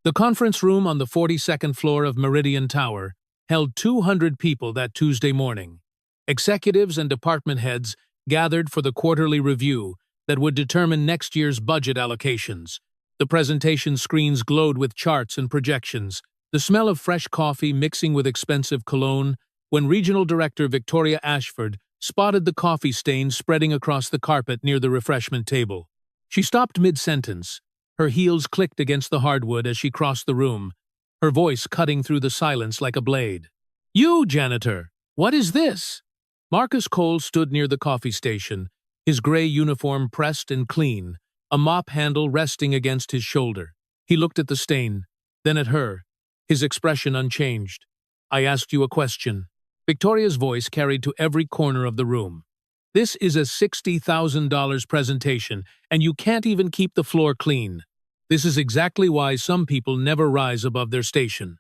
The conference room on the 42nd floor of Meridian Tower held 200 people that Tuesday morning. Executives and department heads gathered for the quarterly review that would determine next year's budget allocations. The presentation screens glowed with charts and projections, the smell of fresh coffee mixing with expensive cologne, when Regional Director Victoria Ashford spotted the coffee stain spreading across the carpet near the refreshment table. She stopped mid-sentence. Her heels clicked against the hardwood as she crossed the room, her voice cutting through the silence like a blade. "You, janitor! What is this?" Marcus Cole stood near the coffee station, his gray uniform pressed and clean, a mop handle resting against his shoulder. He looked at the stain, then at her, his expression unchanged. "I asked you a question." Victoria's voice carried to every corner of the room. "This is a $60,000 presentation, and you can't even keep the floor clean. This is exactly why some people never rise above their station."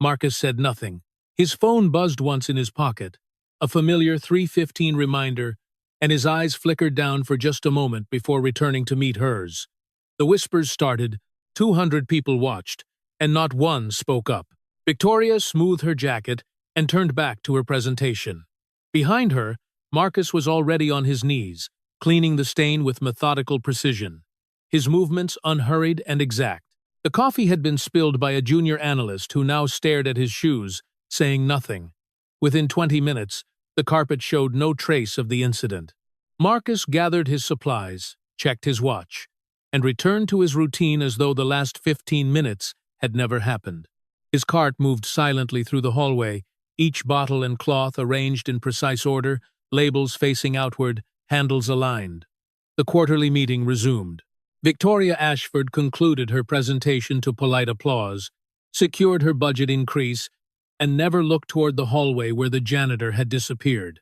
Marcus said nothing. His phone buzzed once in his pocket, a familiar 3:15 reminder, and his eyes flickered down for just a moment before returning to meet hers. The whispers started, 200 people watched, and not one spoke up. Victoria smoothed her jacket and turned back to her presentation. Behind her, Marcus was already on his knees, cleaning the stain with methodical precision, his movements unhurried and exact. The coffee had been spilled by a junior analyst who now stared at his shoes, saying nothing. Within 20 minutes, the carpet showed no trace of the incident. Marcus gathered his supplies, checked his watch, and returned to his routine as though the last 15 minutes had never happened. His cart moved silently through the hallway, each bottle and cloth arranged in precise order, labels facing outward, handles aligned. The quarterly meeting resumed. Victoria Ashford concluded her presentation to polite applause, secured her budget increase, and never looked toward the hallway where the janitor had disappeared.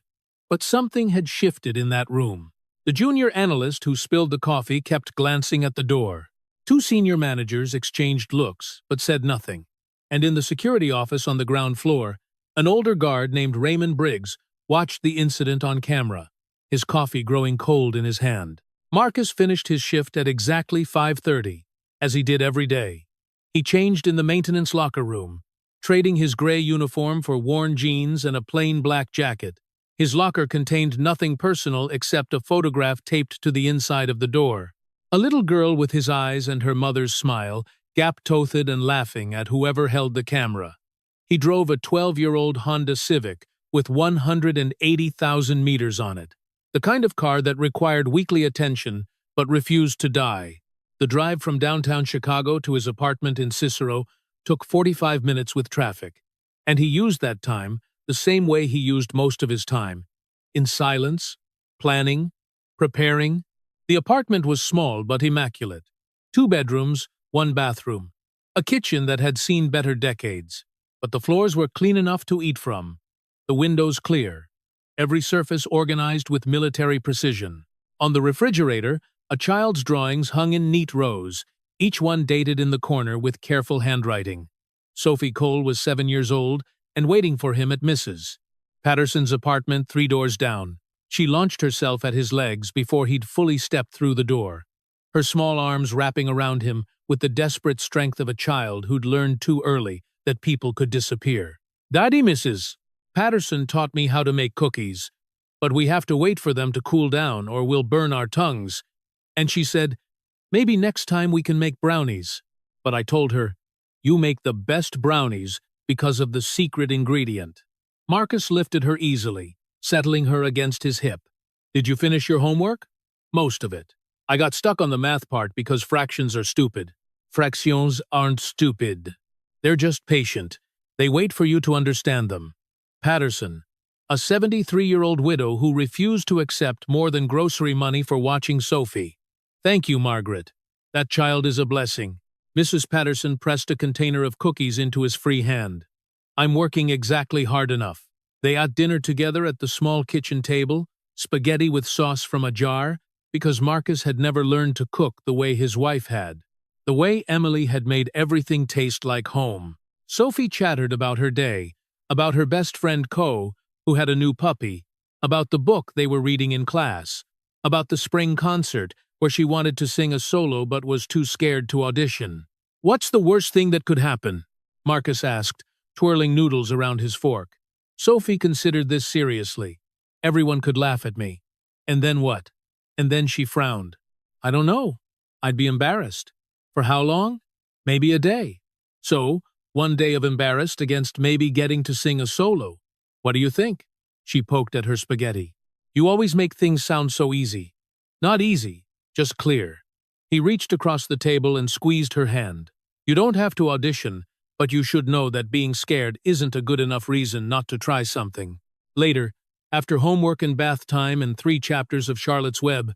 But something had shifted in that room. The junior analyst who spilled the coffee kept glancing at the door. Two senior managers exchanged looks, but said nothing. And in the security office on the ground floor, an older guard named Raymond Briggs watched the incident on camera, his coffee growing cold in his hand. Marcus finished his shift at exactly 5:30, as he did every day. He changed in the maintenance locker room, trading his gray uniform for worn jeans and a plain black jacket. His locker contained nothing personal except a photograph taped to the inside of the door. A little girl with his eyes and her mother's smile, gap-toothed and laughing at whoever held the camera. He drove a 12-year-old Honda Civic with 180,000 meters on it, the kind of car that required weekly attention but refused to die. The drive from downtown Chicago to his apartment in Cicero took 45 minutes with traffic, and he used that time the same way he used most of his time, in silence, planning, preparing. The apartment was small but immaculate. 2 bedrooms, 1 bathroom, a kitchen that had seen better decades, but the floors were clean enough to eat from, the windows clear, every surface organized with military precision. On the refrigerator, a child's drawings hung in neat rows, each one dated in the corner with careful handwriting. Sophie Cole was 7 years old and waiting for him at Mrs. Patterson's apartment 3 doors down. She launched herself at his legs before he'd fully stepped through the door, her small arms wrapping around him with the desperate strength of a child who'd learned too early that people could disappear. "Daddy, Mrs. Patterson taught me how to make cookies, but we have to wait for them to cool down or we'll burn our tongues." And she said, "Maybe next time we can make brownies." But I told her, "You make the best brownies because of the secret ingredient." Marcus lifted her easily, settling her against his hip. "Did you finish your homework?" "Most of it. I got stuck on the math part because fractions are stupid." "Fractions aren't stupid. They're just patient. They wait for you to understand them." Patterson, a 73-year-old widow who refused to accept more than grocery money for watching Sophie. "Thank you, Margaret. That child is a blessing." Mrs. Patterson pressed a container of cookies into his free hand. "I'm working exactly hard enough." They ate dinner together at the small kitchen table, spaghetti with sauce from a jar, because Marcus had never learned to cook the way his wife had, the way Emily had made everything taste like home. Sophie chattered about her day, about her best friend Co, who had a new puppy, about the book they were reading in class, about the spring concert where she wanted to sing a solo but was too scared to audition. "What's the worst thing that could happen?" Marcus asked, twirling noodles around his fork. Sophie considered this seriously. "Everyone could laugh at me. And then what?" And then she frowned. "I don't know. I'd be embarrassed. For how long? Maybe a day. So, one day of embarrassed against maybe getting to sing a solo. What do you think?" She poked at her spaghetti. "You always make things sound so easy." "Not easy, just clear." He reached across the table and squeezed her hand. "You don't have to audition, but you should know that being scared isn't a good enough reason not to try something." Later, after homework and bath time and 3 chapters of Charlotte's Web,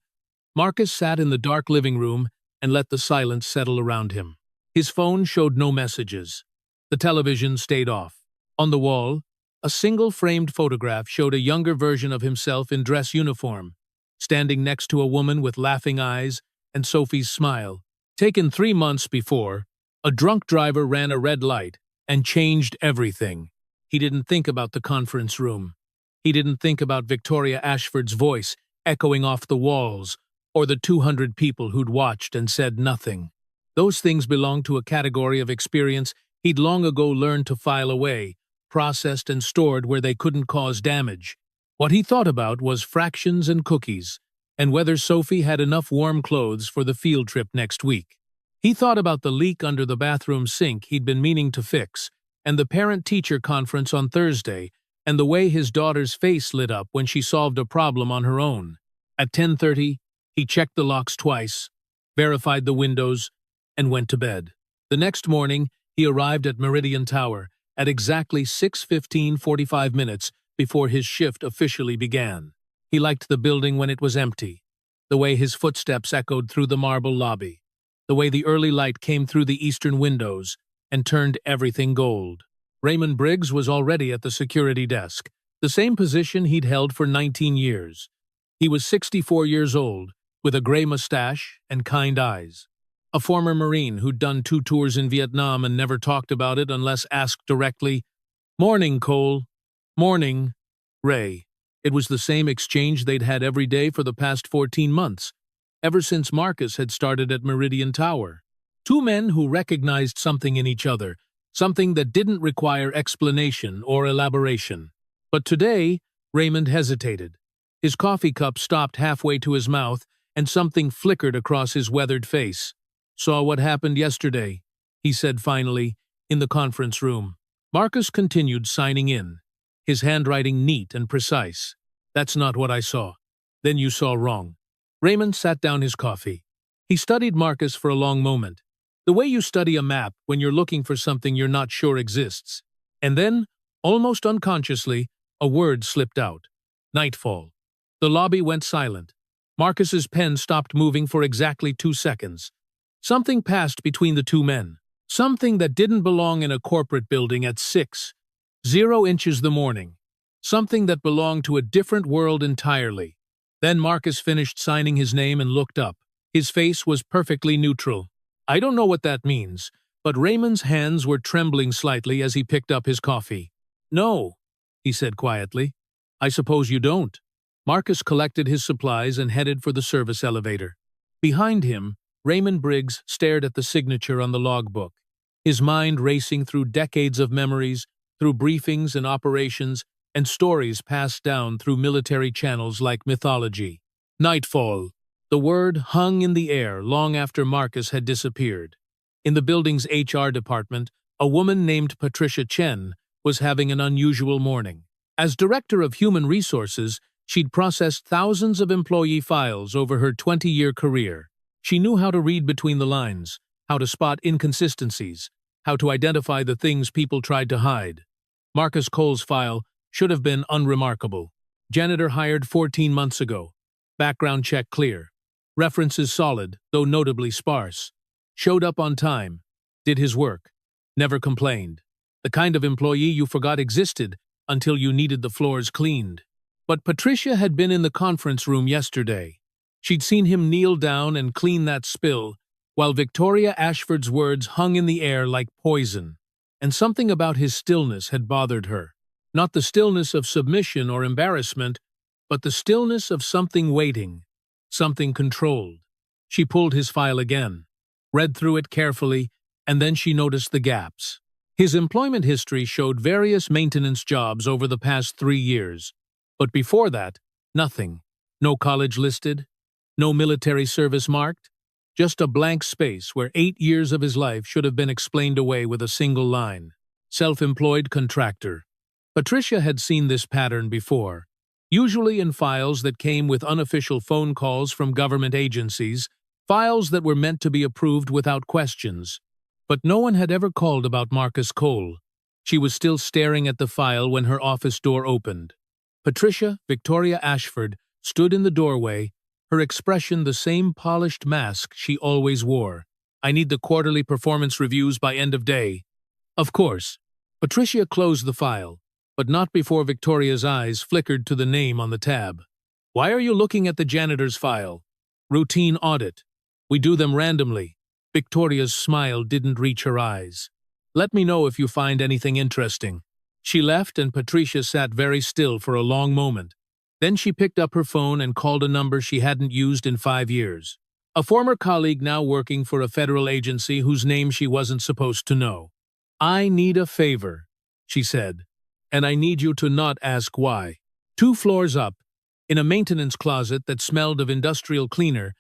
Marcus sat in the dark living room and let the silence settle around him. His phone showed no messages. The television stayed off. On the wall, a single framed photograph showed a younger version of himself in dress uniform, standing next to a woman with laughing eyes and Sophie's smile. Taken 3 months before, a drunk driver ran a red light and changed everything. He didn't think about the conference room. He didn't think about Victoria Ashford's voice echoing off the walls, or the 200 people who'd watched and said nothing. Those things belonged to a category of experience he'd long ago learned to file away, processed and stored where they couldn't cause damage. What he thought about was fractions and cookies, and whether Sophie had enough warm clothes for the field trip next week. He thought about the leak under the bathroom sink he'd been meaning to fix, and the parent-teacher conference on Thursday, and the way his daughter's face lit up when she solved a problem on her own. At 10:30, he checked the locks twice, verified the windows, and went to bed. The next morning, he arrived at Meridian Tower at exactly 6:45 minutes before his shift officially began. He liked the building when it was empty, the way his footsteps echoed through the marble lobby, the way the early light came through the eastern windows and turned everything gold. Raymond Briggs was already at the security desk, the same position he'd held for 19 years. He was 64 years old, with a gray mustache and kind eyes. A former Marine who'd done 2 tours in Vietnam and never talked about it unless asked directly. "Morning, Cole." "Morning, Ray." It was the same exchange they'd had every day for the past 14 months, ever since Marcus had started at Meridian Tower. 2 men who recognized something in each other, something that didn't require explanation or elaboration. But today, Raymond hesitated. His coffee cup stopped halfway to his mouth, and something flickered across his weathered face. "Saw what happened yesterday," he said finally, in the conference room. Marcus continued signing in, his handwriting neat and precise. "That's not what I saw." "Then you saw wrong." Raymond sat down his coffee. He studied Marcus for a long moment, the way you study a map when you're looking for something you're not sure exists. And then, almost unconsciously, a word slipped out. Nightfall. The lobby went silent. Marcus's pen stopped moving for exactly 2 seconds. Something passed between the 2 men. Something that didn't belong in a corporate building at 6:00 the morning. Something that belonged to a different world entirely. Then Marcus finished signing his name and looked up. His face was perfectly neutral. "I don't know what that means," but Raymond's hands were trembling slightly as he picked up his coffee. "No," he said quietly. "I suppose you don't." Marcus collected his supplies and headed for the service elevator. Behind him, Raymond Briggs stared at the signature on the logbook, his mind racing through decades of memories, through briefings and operations, and stories passed down through military channels like mythology. Nightfall. The word hung in the air long after Marcus had disappeared. In the building's HR department, a woman named Patricia Chen was having an unusual morning. As Director of Human Resources, she'd processed thousands of employee files over her 20-year career. She knew how to read between the lines, how to spot inconsistencies, how to identify the things people tried to hide. Marcus Cole's file should have been unremarkable. Janitor hired 14 months ago. Background check clear. References solid, though notably sparse. Showed up on time. Did his work. Never complained. The kind of employee you forgot existed until you needed the floors cleaned. But Patricia had been in the conference room yesterday. She'd seen him kneel down and clean that spill, while Victoria Ashford's words hung in the air like poison. And something about his stillness had bothered her. Not the stillness of submission or embarrassment, but the stillness of something waiting, something controlled. She pulled his file again, read through it carefully, and then she noticed the gaps. His employment history showed various maintenance jobs over the past 3 years. But before that, nothing. No college listed, no military service marked, just a blank space where 8 years of his life should have been explained away with a single line. Self-employed contractor. Patricia had seen this pattern before, usually in files that came with unofficial phone calls from government agencies, files that were meant to be approved without questions. But no one had ever called about Marcus Cole. She was still staring at the file when her office door opened. Patricia, Victoria Ashford, stood in the doorway, her expression the same polished mask she always wore. "I need the quarterly performance reviews by end of day." Of course. Patricia closed the file, but not before Victoria's eyes flickered to the name on the tab. "Why are you looking at the janitor's file?" "Routine audit. We do them randomly." Victoria's smile didn't reach her eyes. "Let me know if you find anything interesting." She left and Patricia sat very still for a long moment. Then she picked up her phone and called a number she hadn't used in 5 years. A former colleague now working for a federal agency whose name she wasn't supposed to know. "I need a favor," she said, "and I need you to not ask why." 2 floors up, in a maintenance closet that smelled of industrial cleaner,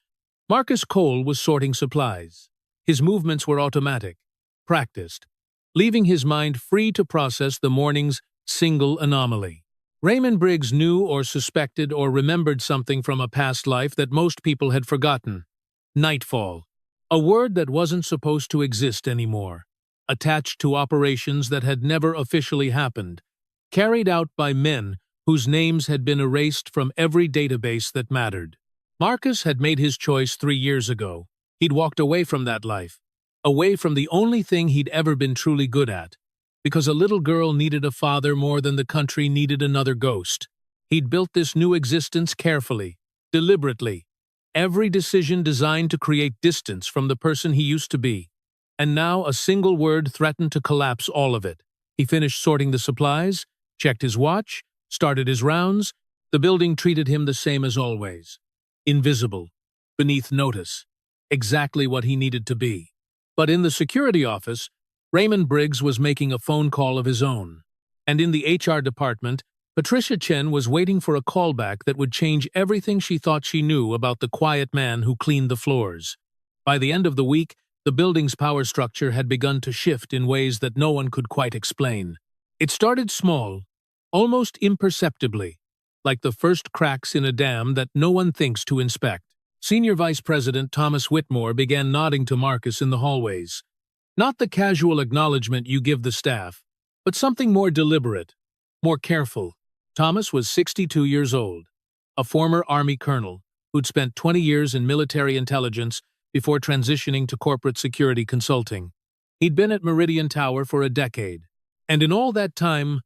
Marcus Cole was sorting supplies. His movements were automatic, practiced, leaving his mind free to process the morning's single anomaly. Raymond Briggs knew or suspected or remembered something from a past life that most people had forgotten. Nightfall. A word that wasn't supposed to exist anymore. Attached to operations that had never officially happened. Carried out by men whose names had been erased from every database that mattered. Marcus had made his choice 3 years ago. He'd walked away from that life. Away from the only thing he'd ever been truly good at. Because a little girl needed a father more than the country needed another ghost. He'd built this new existence carefully, deliberately. Every decision designed to create distance from the person he used to be. And now a single word threatened to collapse all of it. He finished sorting the supplies, checked his watch, started his rounds. The building treated him the same as always. Invisible. Beneath notice. Exactly what he needed to be. But in the security office, Raymond Briggs was making a phone call of his own. And in the HR department, Patricia Chen was waiting for a callback that would change everything she thought she knew about the quiet man who cleaned the floors. By the end of the week, the building's power structure had begun to shift in ways that no one could quite explain. It started small, almost imperceptibly, like the first cracks in a dam that no one thinks to inspect. Senior Vice President Thomas Whitmore began nodding to Marcus in the hallways. Not the casual acknowledgement you give the staff, but something more deliberate, more careful. Thomas was 62 years old, a former Army colonel who'd spent 20 years in military intelligence before transitioning to corporate security consulting. He'd been at Meridian Tower for a decade, and in all that time,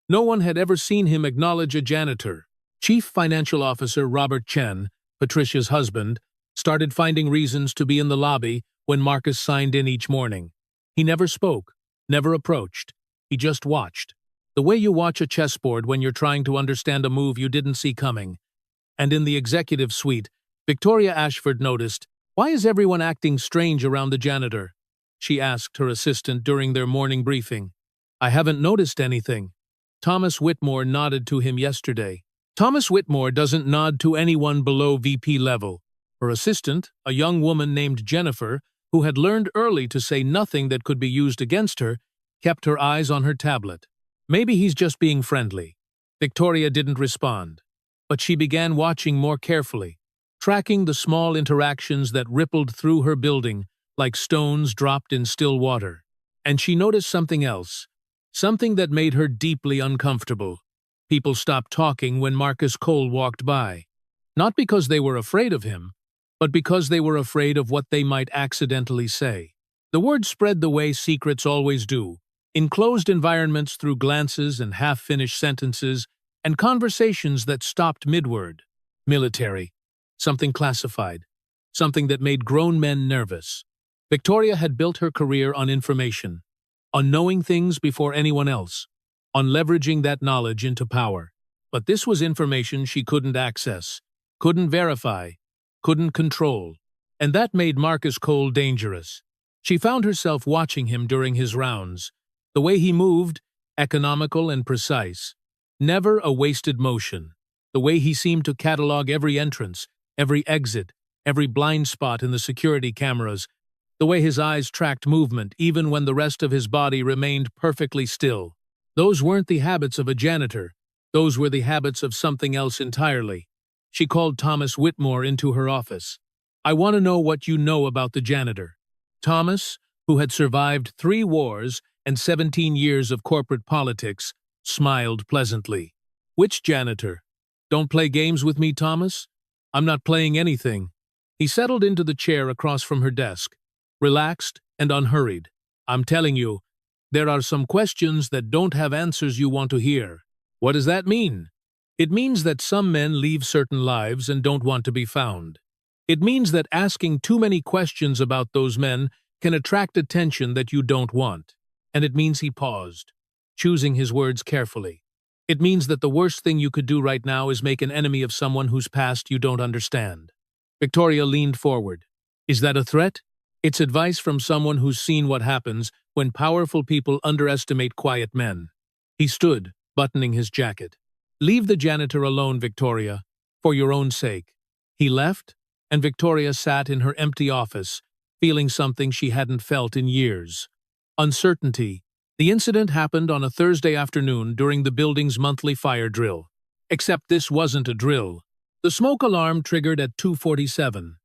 no one had ever seen him acknowledge a janitor. Chief Financial Officer Robert Chen, Patricia's husband, started finding reasons to be in the lobby when Marcus signed in each morning. He never spoke, never approached. He just watched. The way you watch a chessboard when you're trying to understand a move you didn't see coming. And in the executive suite, Victoria Ashford noticed, "Why is everyone acting strange around the janitor?" she asked her assistant during their morning briefing. "I haven't noticed anything." Thomas Whitmore nodded to him yesterday. Thomas Whitmore doesn't nod to anyone below VP level. Her assistant, a young woman named Jennifer, who had learned early to say nothing that could be used against her, kept her eyes on her tablet. Maybe he's just being friendly. Victoria didn't respond, but she began watching more carefully, tracking the small interactions that rippled through her building like stones dropped in still water. And she noticed something else, something that made her deeply uncomfortable. People stopped talking when Marcus Cole walked by, not because they were afraid of him, but because they were afraid of what they might accidentally say. The word spread the way secrets always do, in closed environments through glances and half-finished sentences and conversations that stopped mid-word. Military. Something classified. Something that made grown men nervous. Victoria had built her career on information, on knowing things before anyone else, on leveraging that knowledge into power. But this was information she couldn't access, couldn't verify, couldn't control, and that made Marcus Cole dangerous. She found herself watching him during his rounds. The way he moved, economical and precise. Never a wasted motion. The way he seemed to catalog every entrance, every exit, every blind spot in the security cameras. The way his eyes tracked movement even when the rest of his body remained perfectly still. Those weren't the habits of a janitor. Those were the habits of something else entirely. She called Thomas Whitmore into her office. "I want to know what you know about the janitor." Thomas, who had survived 3 wars and 17 years of corporate politics, smiled pleasantly. "Which janitor? Don't play games with me, Thomas. I'm not playing anything." He settled into the chair across from her desk, relaxed and unhurried. "I'm telling you, there are some questions that don't have answers you want to hear." "What does that mean?" "It means that some men leave certain lives and don't want to be found. It means that asking too many questions about those men can attract attention that you don't want. And it means," he paused, choosing his words carefully, "it means that the worst thing you could do right now is make an enemy of someone whose past you don't understand." Victoria leaned forward. "Is that a threat?" "It's advice from someone who's seen what happens when powerful people underestimate quiet men." He stood, buttoning his jacket. "Leave the janitor alone, Victoria, for your own sake." He left, and Victoria sat in her empty office, feeling something she hadn't felt in years. Uncertainty. The incident happened on a Thursday afternoon during the building's monthly fire drill. Except this wasn't a drill. The smoke alarm triggered at 2:47.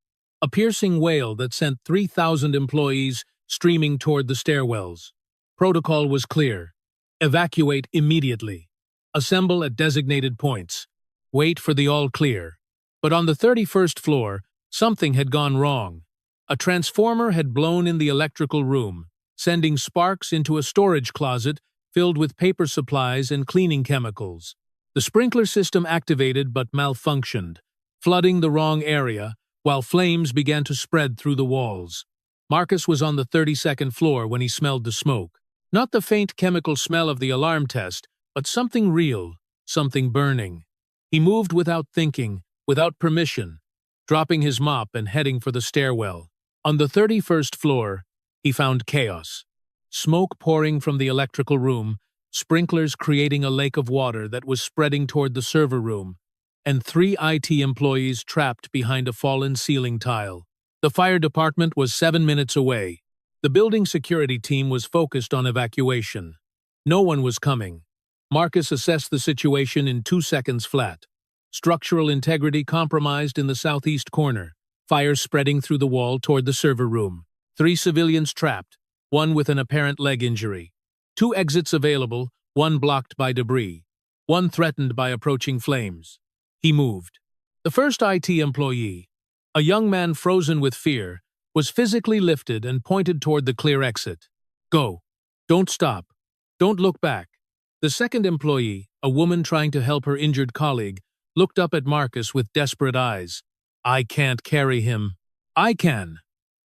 A piercing wail that sent 3,000 employees streaming toward the stairwells. Protocol was clear. Evacuate immediately. Assemble at designated points. Wait for the all-clear. But on the 31st floor, something had gone wrong. A transformer had blown in the electrical room, sending sparks into a storage closet filled with paper supplies and cleaning chemicals. The sprinkler system activated but malfunctioned, flooding the wrong area, while flames began to spread through the walls. Marcus was on the 32nd floor when he smelled the smoke. Not the faint chemical smell of the alarm test, but something real, something burning. He moved without thinking, without permission, dropping his mop and heading for the stairwell. On the 31st floor, he found chaos. Smoke pouring from the electrical room, sprinklers creating a lake of water that was spreading toward the server room, and 3 IT employees trapped behind a fallen ceiling tile. The fire department was 7 minutes away. The building security team was focused on evacuation. No one was coming. Marcus assessed the situation in 2 seconds flat. Structural integrity compromised in the southeast corner. Fire spreading through the wall toward the server room. 3 civilians trapped, 1 with an apparent leg injury. 2 exits available, 1 blocked by debris. 1 threatened by approaching flames. He moved. The first IT employee, a young man frozen with fear, was physically lifted and pointed toward the clear exit. "Go. Don't stop. Don't look back." The second employee, a woman trying to help her injured colleague, looked up at Marcus with desperate eyes. "I can't carry him." "I can."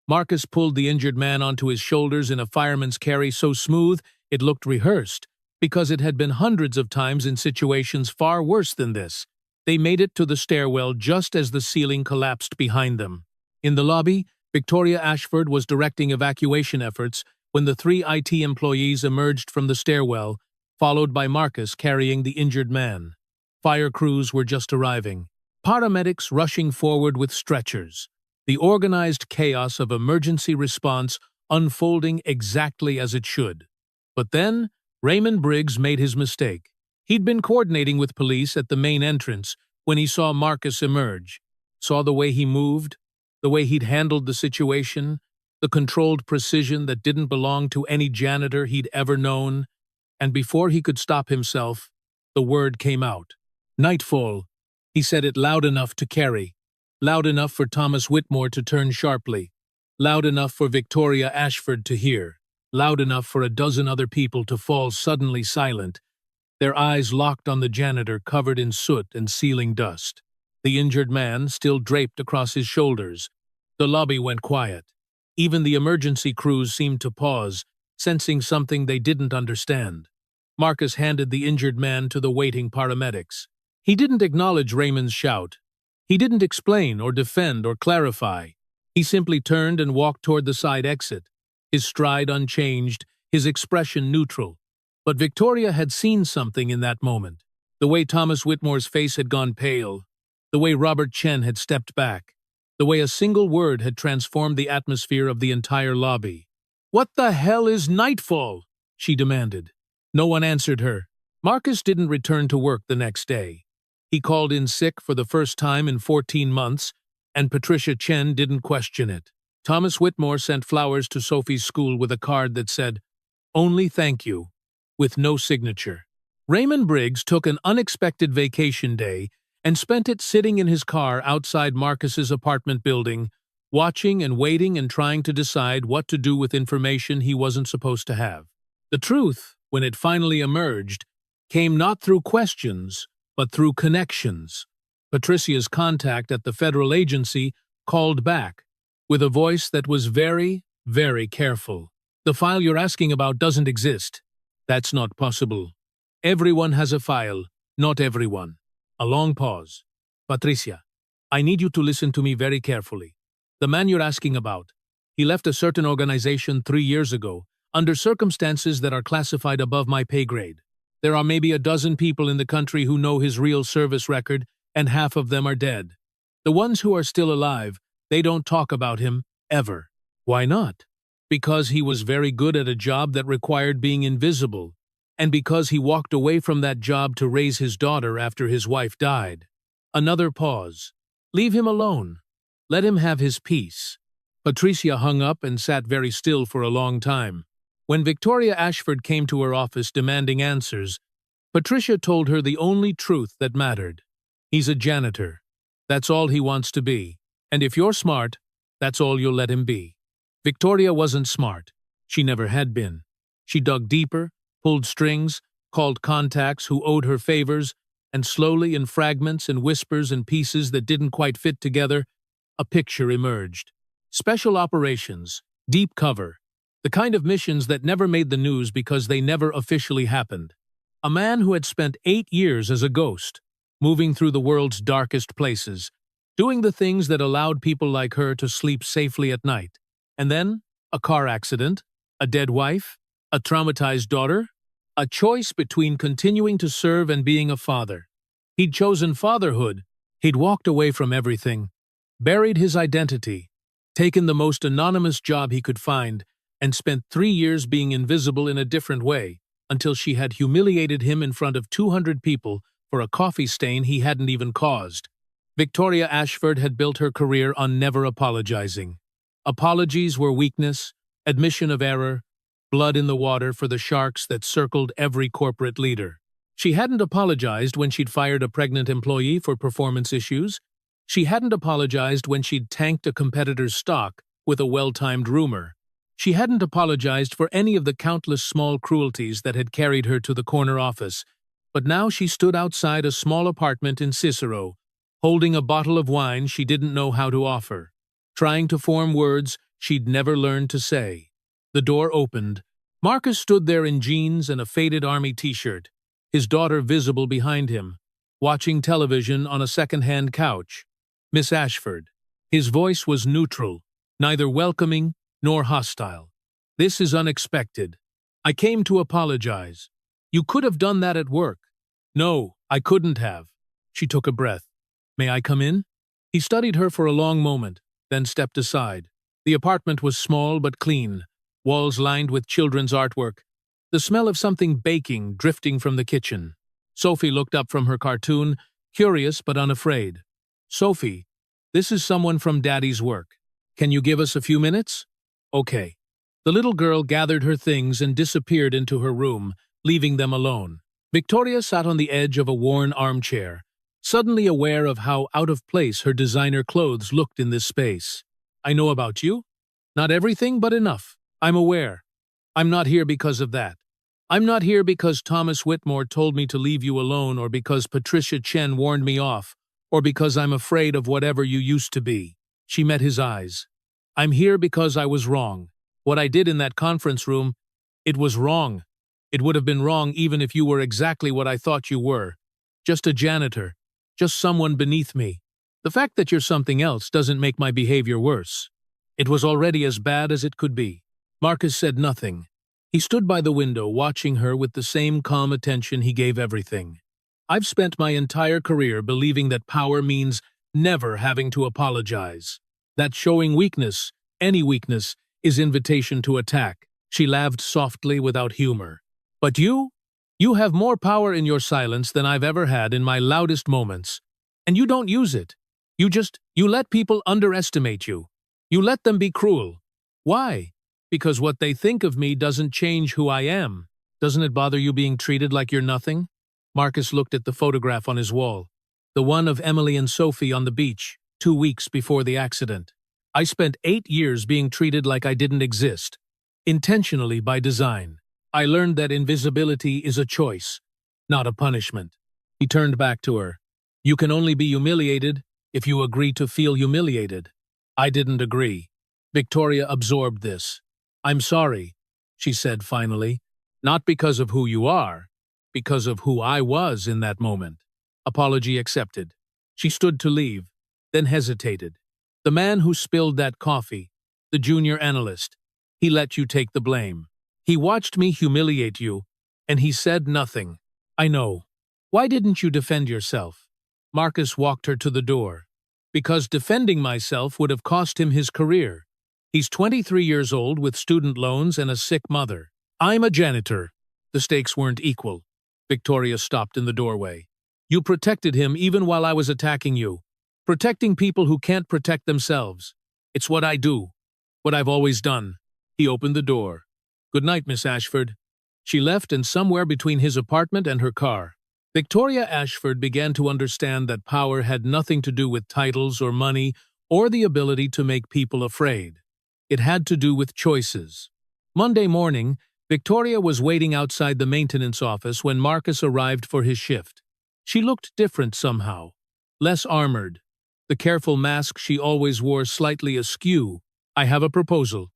Marcus pulled the injured man onto his shoulders in a fireman's carry so smooth it looked rehearsed, because it had been hundreds of times in situations far worse than this. They made it to the stairwell just as the ceiling collapsed behind them. In the lobby, Victoria Ashford was directing evacuation efforts when the 3 IT employees emerged from the stairwell, followed by Marcus carrying the injured man. Fire crews were just arriving. Paramedics rushing forward with stretchers. The organized chaos of emergency response unfolding exactly as it should. But then, Raymond Briggs made his mistake. He'd been coordinating with police at the main entrance when he saw Marcus emerge, saw the way he moved, the way he'd handled the situation, the controlled precision that didn't belong to any janitor he'd ever known, and before he could stop himself, the word came out. "Nightfall." He said it loud enough to carry, loud enough for Thomas Whitmore to turn sharply, loud enough for Victoria Ashford to hear, loud enough for a dozen other people to fall suddenly silent, their eyes locked on the janitor covered in soot and ceiling dust. The injured man still draped across his shoulders. The lobby went quiet. Even the emergency crews seemed to pause, sensing something they didn't understand. Marcus handed the injured man to the waiting paramedics. He didn't acknowledge Raymond's shout. He didn't explain or defend or clarify. He simply turned and walked toward the side exit, his stride unchanged, his expression neutral. But Victoria had seen something in that moment. The way Thomas Whitmore's face had gone pale, the way Robert Chen had stepped back, the way a single word had transformed the atmosphere of the entire lobby. "What the hell is Nightfall?" she demanded. No one answered her. Marcus didn't return to work the next day. He called in sick for the first time in 14 months, and Patricia Chen didn't question it. Thomas Whitmore sent flowers to Sophie's school with a card that said, "Only thank you," with no signature. Raymond Briggs took an unexpected vacation day and spent it sitting in his car outside Marcus's apartment building, watching and waiting and trying to decide what to do with information he wasn't supposed to have. The truth, when it finally emerged, came not through questions, but through connections. Patricia's contact at the federal agency called back, with a voice that was very, very careful. "The file you're asking about doesn't exist. That's not possible. Everyone has a file, not everyone." A long pause. "Patricia, I need you to listen to me very carefully. The man you're asking about, he left a certain organization 3 years ago, under circumstances that are classified above my pay grade. There are maybe a dozen people in the country who know his real service record, and half of them are dead. The ones who are still alive, they don't talk about him, ever. Why not? Because he was very good at a job that required being invisible, and because he walked away from that job to raise his daughter after his wife died." Another pause. "Leave him alone. Let him have his peace." Patricia hung up and sat very still for a long time. When Victoria Ashford came to her office demanding answers, Patricia told her the only truth that mattered. "He's a janitor. That's all he wants to be. And if you're smart, that's all you'll let him be." Victoria wasn't smart. She never had been. She dug deeper, pulled strings, called contacts who owed her favors, and slowly, in fragments and whispers and pieces that didn't quite fit together, a picture emerged. Special operations, deep cover, the kind of missions that never made the news because they never officially happened. A man who had spent 8 years as a ghost, moving through the world's darkest places, doing the things that allowed people like her to sleep safely at night. And then, a car accident, a dead wife, a traumatized daughter, a choice between continuing to serve and being a father. He'd chosen fatherhood. He'd walked away from everything, buried his identity, taken the most anonymous job he could find, and spent 3 years being invisible in a different way, until she had humiliated him in front of 200 people for a coffee stain he hadn't even caused. Victoria Ashford had built her career on never apologizing. Apologies were weakness, admission of error, blood in the water for the sharks that circled every corporate leader. She hadn't apologized when she'd fired a pregnant employee for performance issues. She hadn't apologized when she'd tanked a competitor's stock with a well-timed rumor. She hadn't apologized for any of the countless small cruelties that had carried her to the corner office, but now she stood outside a small apartment in Cicero, holding a bottle of wine she didn't know how to offer, trying to form words she'd never learned to say. The door opened. Marcus stood there in jeans and a faded army t-shirt, his daughter visible behind him, watching television on a second-hand couch. "Miss Ashford." His voice was neutral, neither welcoming nor hostile. "This is unexpected. I came to apologize. You could have done that at work." "No, I couldn't have." She took a breath. "May I come in?" He studied her for a long moment, then stepped aside. The apartment was small but clean, walls lined with children's artwork, the smell of something baking drifting from the kitchen. Sophie looked up from her cartoon, curious but unafraid. "Sophie, this is someone from Daddy's work. Can you give us a few minutes?" "Okay." The little girl gathered her things and disappeared into her room, leaving them alone. Victoria sat on the edge of a worn armchair, suddenly aware of how out of place her designer clothes looked in this space. "I know about you. Not everything, but enough. I'm aware. I'm not here because of that. I'm not here because Thomas Whitmore told me to leave you alone, or because Patricia Chen warned me off, or because I'm afraid of whatever you used to be." She met his eyes. "I'm here because I was wrong. What I did in that conference room, it was wrong. It would have been wrong even if you were exactly what I thought you were. Just a janitor. Just someone beneath me. The fact that you're something else doesn't make my behavior worse. It was already as bad as it could be." Marcus said nothing. He stood by the window, watching her with the same calm attention he gave everything. I've spent my entire career believing that power means never having to apologize. That showing weakness, any weakness, is invitation to attack. She laughed softly without humor. But you? You have more power in your silence than I've ever had in my loudest moments. And you don't use it. You let people underestimate you. You let them be cruel. Why? Because what they think of me doesn't change who I am. Doesn't it bother you being treated like you're nothing? Marcus looked at the photograph on his wall. The one of Emily and Sophie on the beach, 2 weeks before the accident. I spent 8 years being treated like I didn't exist. Intentionally by design. I learned that invisibility is a choice, not a punishment. He turned back to her. You can only be humiliated if you agree to feel humiliated. I didn't agree. Victoria absorbed this. I'm sorry, she said finally, not because of who you are, because of who I was in that moment. Apology accepted. She stood to leave, then hesitated. The man who spilled that coffee, the junior analyst, he let you take the blame. He watched me humiliate you, and he said nothing. I know. Why didn't you defend yourself? Marcus walked her to the door. Because defending myself would have cost him his career. He's 23 years old with student loans and a sick mother. I'm a janitor. The stakes weren't equal. Victoria stopped in the doorway. You protected him even while I was attacking you. Protecting people who can't protect themselves. It's what I do. What I've always done. He opened the door. Good night, Miss Ashford. She left, and somewhere between his apartment and her car, Victoria Ashford began to understand that power had nothing to do with titles or money or the ability to make people afraid. It had to do with choices. Monday morning, Victoria was waiting outside the maintenance office when Marcus arrived for his shift. She looked different somehow, less armored. The careful mask she always wore slightly askew. I have a proposal.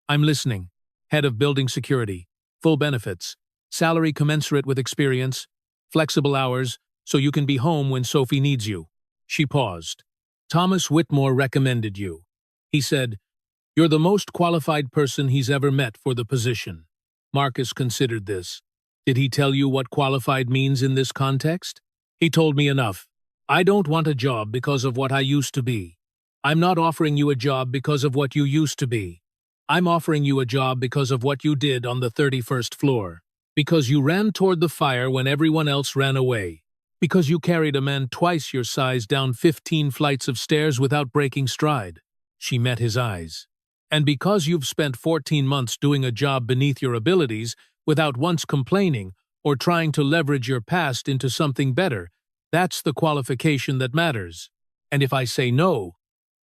I'm listening. Head of building security. Full benefits. Salary commensurate with experience. Flexible hours, so you can be home when Sophie needs you. She paused. Thomas Whitmore recommended you. He said, you're the most qualified person he's ever met for the position. Marcus considered this. Did he tell you what qualified means in this context? He told me enough. I don't want a job because of what I used to be. I'm not offering you a job because of what you used to be. I'm offering you a job because of what you did on the 31st floor. Because you ran toward the fire when everyone else ran away. Because you carried a man twice your size down 15 flights of stairs without breaking stride. She met his eyes. And because you've spent 14 months doing a job beneath your abilities without once complaining or trying to leverage your past into something better, that's the qualification that matters. And if I say no,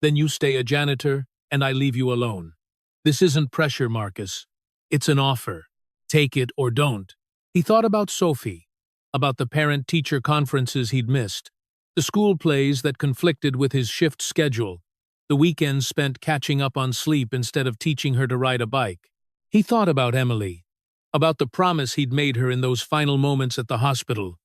then you stay a janitor and I leave you alone. This isn't pressure, Marcus. It's an offer. Take it or don't. He thought about Sophie, about the parent-teacher conferences he'd missed, the school plays that conflicted with his shift schedule, the weekends spent catching up on sleep instead of teaching her to ride a bike. He thought about Emily, about the promise he'd made her in those final moments at the hospital,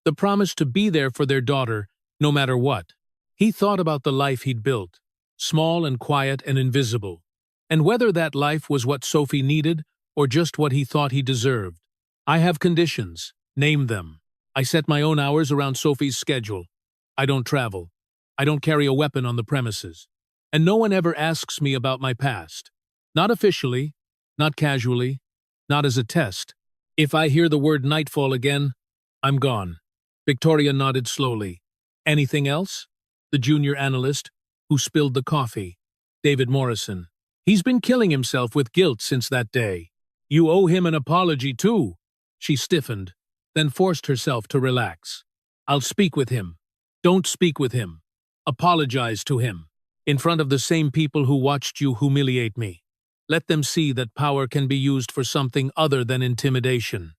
the promise to be there for their daughter no matter what. He thought about the life he'd built, small and quiet and invisible, and whether that life was what Sophie needed or just what he thought he deserved. I have conditions. Name them. I set my own hours around Sophie's schedule. I don't travel. I don't carry a weapon on the premises. And no one ever asks me about my past. Not officially, not casually, not as a test. If I hear the word Nightfall again, I'm gone. Victoria nodded slowly. Anything else? The junior analyst, who spilled the coffee. David Morrison. He's been killing himself with guilt since that day. You owe him an apology, too. She stiffened, then forced herself to relax. I'll speak with him. Don't speak with him. Apologize to him. In front of the same people who watched you humiliate me. Let them see that power can be used for something other than intimidation.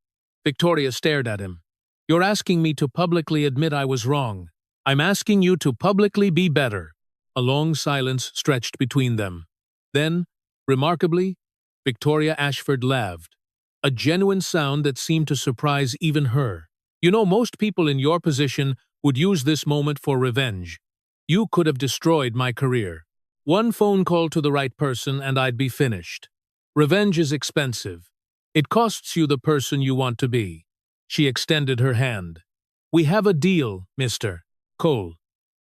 Victoria stared at him. You're asking me to publicly admit I was wrong. I'm asking you to publicly be better. A long silence stretched between them. Then, remarkably, Victoria Ashford laughed. A genuine sound that seemed to surprise even her. You know, most people in your position would use this moment for revenge. You could have destroyed my career. One phone call to the right person and I'd be finished. Revenge is expensive. It costs you the person you want to be. She extended her hand. We have a deal, Mr. Cole.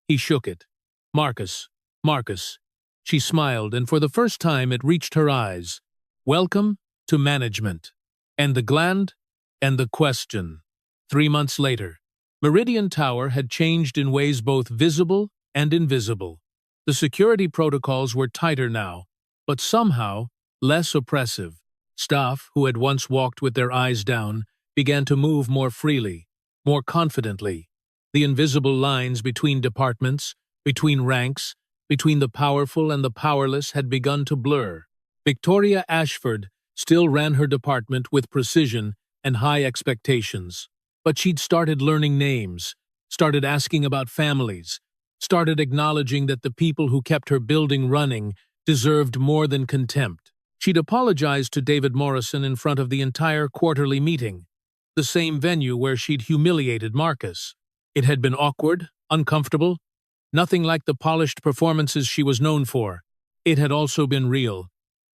He shook it. Marcus. Marcus. She smiled, and for the first time it reached her eyes. Welcome to management. And the gland, and the question. 3 months later, Meridian Tower had changed in ways both visible and invisible. The security protocols were tighter now, but somehow less oppressive. Staff, who had once walked with their eyes down, began to move more freely, more confidently. The invisible lines between departments, between ranks, between the powerful and the powerless had begun to blur. Victoria Ashford still ran her department with precision and high expectations. But she'd started learning names, started asking about families, started acknowledging that the people who kept her building running deserved more than contempt. She'd apologized to David Morrison in front of the entire quarterly meeting, the same venue where she'd humiliated Marcus. It had been awkward, uncomfortable, nothing like the polished performances she was known for. It had also been real,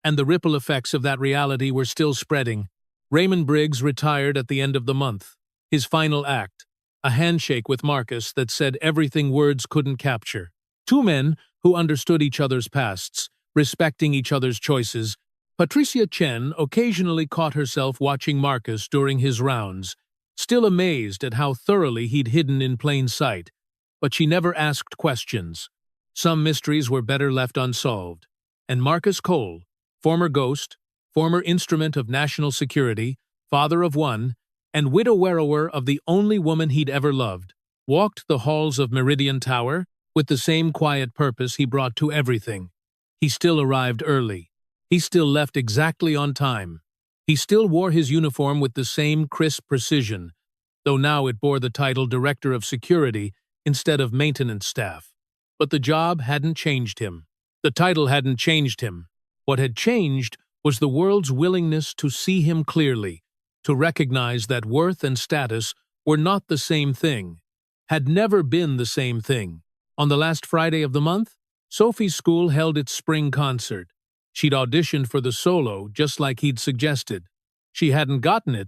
and the ripple effects of that reality were still spreading. Raymond Briggs retired at the end of the month. His final act, a handshake with Marcus that said everything words couldn't capture. Two men who understood each other's pasts, respecting each other's choices. Patricia Chen occasionally caught herself watching Marcus during his rounds, still amazed at how thoroughly he'd hidden in plain sight. But she never asked questions. Some mysteries were better left unsolved. And Marcus Cole, former ghost, former instrument of national security, father of one, and widower of the only woman he'd ever loved, walked the halls of Meridian Tower with the same quiet purpose he brought to everything. He still arrived early. He still left exactly on time. He still wore his uniform with the same crisp precision, though now it bore the title Director of Security instead of Maintenance Staff. But the job hadn't changed him. The title hadn't changed him. What had changed was the world's willingness to see him clearly, to recognize that worth and status were not the same thing, had never been the same thing. On the last Friday of the month, Sophie's school held its spring concert. She'd auditioned for the solo just like he'd suggested. She hadn't gotten it,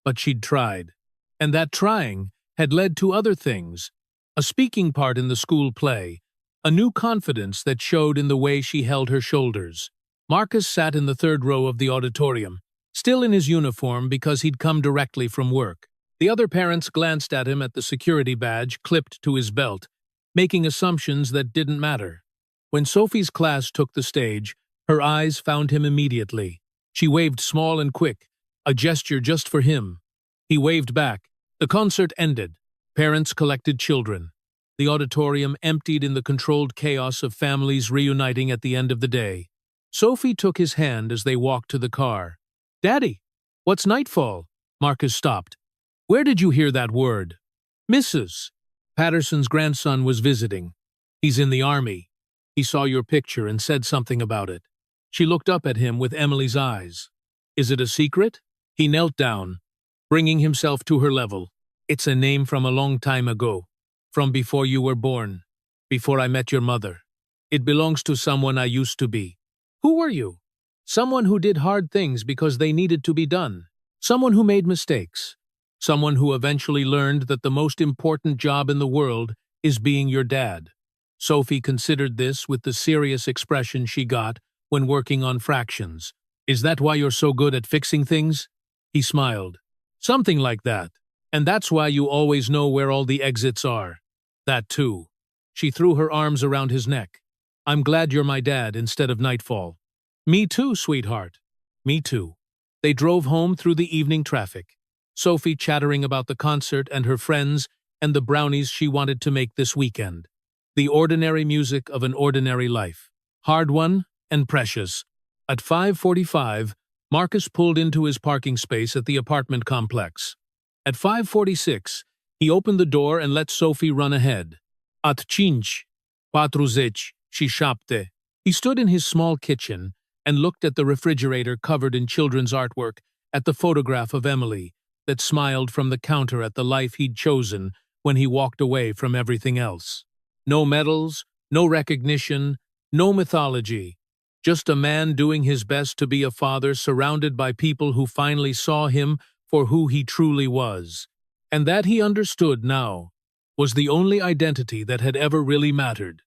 but she'd tried. And that trying had led to other things. A speaking part in the school play, a new confidence that showed in the way she held her shoulders. Marcus sat in the third row of the auditorium, still in his uniform because he'd come directly from work. The other parents glanced at him at the security badge clipped to his belt, making assumptions that didn't matter. When Sophie's class took the stage, her eyes found him immediately. She waved small and quick, a gesture just for him. He waved back. The concert ended. Parents collected children. The auditorium emptied in the controlled chaos of families reuniting at the end of the day. Sophie took his hand as they walked to the car. "Daddy, what's Nightfall?" Marcus stopped. "Where did you hear that word?" "Mrs. Patterson's grandson was visiting. He's in the army. He saw your picture and said something about it." She looked up at him with Emily's eyes. "Is it a secret?" He knelt down, bringing himself to her level. "It's a name from a long time ago, from before you were born, before I met your mother. It belongs to someone I used to be." "Who were you?" "Someone who did hard things because they needed to be done. Someone who made mistakes. Someone who eventually learned that the most important job in the world is being your dad." Sophie considered this with the serious expression she got when working on fractions. "Is that why you're so good at fixing things?" He smiled. "Something like that. And that's why you always know where all the exits are." "That too." She threw her arms around his neck. "I'm glad you're my dad instead of Nightfall." "Me too, sweetheart. Me too." They drove home through the evening traffic, Sophie chattering about the concert and her friends and the brownies she wanted to make this weekend. The ordinary music of an ordinary life. Hard won and precious. At 5:45, Marcus pulled into his parking space at the apartment complex. At 5:46, he opened the door and let Sophie run ahead. "At 5:40, she szepte." He stood in his small kitchen and looked at the refrigerator covered in children's artwork, at the photograph of Emily that smiled from the counter at the life he'd chosen when he walked away from everything else. No medals, no recognition, no mythology. just a man doing his best to be a father surrounded by people who finally saw him for who he truly was. And that he understood now was the only identity that had ever really mattered.